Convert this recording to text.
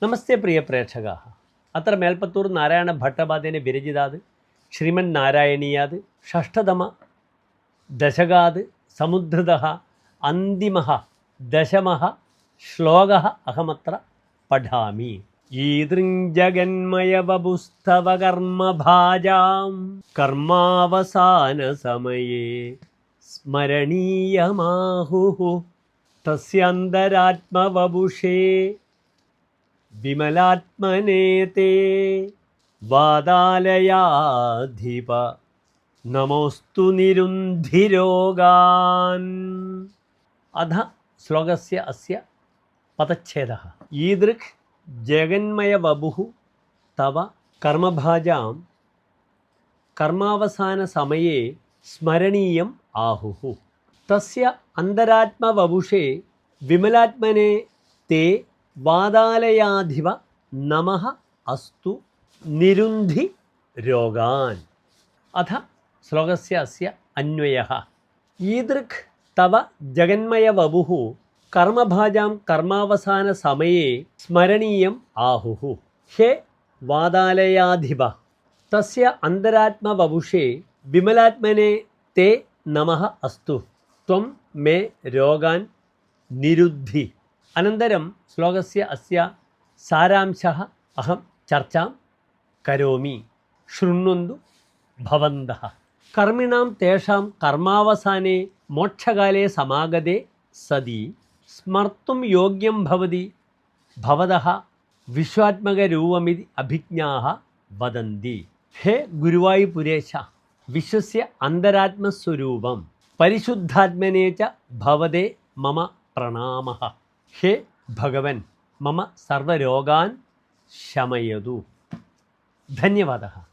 നമസ്തേ പ്രിയ പ്രേക്ഷകാः. അത്ര മേൽപ്പത്തൂർ നാരായണ ഭട്ടപാദേന വിരചിതാത് ശ്രീമന്നാരായണീയാത് ഷഷ്ഠതമ ദശകാത് സമുദ്ധൃതഃ അന്തിമഃ ദശമഃ ശ്ലോകഃ അഹമത്ര പഠാമി. ഈദൃഞ്ജഗന്മയവപുസ്തവ കർമ്മഭാജാം കർമാവസാനസമയേ സ്മരണീയമാഹുഃ തസ്യാന്തരാത്മവപുഷേ വിമലാത്മനേ തേ വാതാലയാധിപ നമോസ്തു നിരുന്ധിരോഗാൻ. അധ ശ്ലോകസ്യ അസ്യ പദച്ഛേദഃ. ഈദൃക് ജഗന്മയവപുഃ തവ കർമ്മഭാജാം കർമാവസാനസമയേ സ്മരണീയം ആഹുഃ തസ്യ അന്തരാത്മവപുഷേ വിമലാത്മനേ തേ വാതാലയാധിപ നമഃ അസ്തു നിരുന്ധി രോഗാൻ. അഥ ശ്ലോകസ്യ അസ്യ അന്വയഃ. ഈദൃക് തവ ജഗന്മയവപുഃ കർമ്മഭാജാം കർമാവസാനസമയേ സ്മരണീയം ആഹുഃ. ഹേ വാതാലയാധിപ തസ്യ അന്തരാത്മവപുഷേ വിമലാത്മനേ തേ നമഃ അസ്തു ത്വം മേ രോഗാൻ നിരുദ്ധി. അനന്തരം ശ്ലോകസ്യ അസ്യ സാരാംശഃ അഹം ചർച്ചാം കരോമി. ശൃണ്വന്തു ഭവന്തഃ. കർമ്മിണാം തേഷാം കർമാവസാനേ മോക്ഷകാലേ സമാഗതേ സതി സ്മർത്തും യോഗ്യം ഭവതി ഭവതഃ വിശ്വാത്മകരൂപമിതി അഭിജ്ഞാഃ വദന്തി. ഹേ ഗുരുവായൂരേശ, വിശ്വസ്യ അന്തരാത്മസ്വരൂപം പരിശുദ്ധാത്മനേ ച ഭവതേ മമ പ്രണാമഃ. ഹേ ഭഗവൻ, മമ സർവരോഗാൻ ശമയതു. ധന്യവാദः.